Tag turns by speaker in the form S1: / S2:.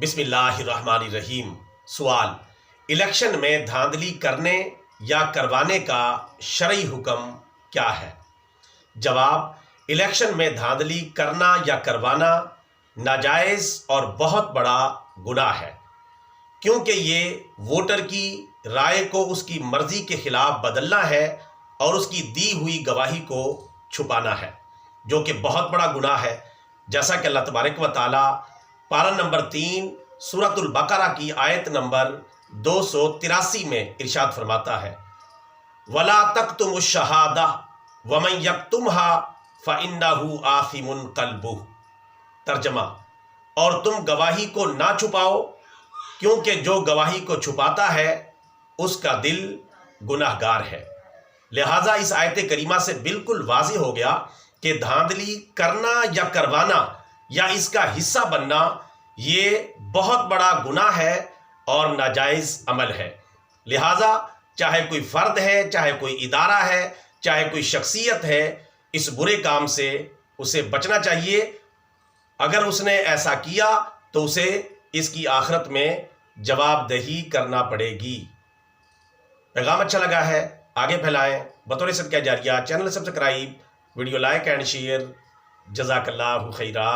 S1: بسم اللہ الرحمن الرحیم۔ سوال: الیکشن میں دھاندلی کرنے یا کروانے کا شرعی حکم کیا ہے؟ جواب: الیکشن میں دھاندلی کرنا یا کروانا ناجائز اور بہت بڑا گناہ ہے، کیونکہ یہ ووٹر کی رائے کو اس کی مرضی کے خلاف بدلنا ہے اور اس کی دی ہوئی گواہی کو چھپانا ہے، جو کہ بہت بڑا گناہ ہے، جیسا کہ اللہ تبارک و تعالیٰ پارہ نمبر 3 سورۃ البقرہ کی آیت نمبر 283 میں ارشاد فرماتا ہے: وَلَا تَكْتُمُوا الشَّهَادَةَ وَمَن يَكْتُمْهَا فَإِنَّهُ آثِمٌ قَلْبُهُ۔ ترجمہ: اور تم گواہی کو نہ چھپاؤ، کیونکہ جو گواہی کو چھپاتا ہے اس کا دل گناہ گار ہے۔ لہٰذا اس آیت کریمہ سے بالکل واضح ہو گیا کہ دھاندلی کرنا یا کروانا یا اس کا حصہ بننا یہ بہت بڑا گناہ ہے اور ناجائز عمل ہے۔ لہٰذا چاہے کوئی فرد ہے، چاہے کوئی ادارہ ہے، چاہے کوئی شخصیت ہے، اس برے کام سے اسے بچنا چاہیے۔ اگر اس نے ایسا کیا تو اسے اس کی آخرت میں جواب دہی کرنا پڑے گی۔ پیغام اچھا لگا ہے آگے پھیلائیں، بطور صدقہ جاریہ channel subscribe, video like and share. جزاک اللہ خیرا۔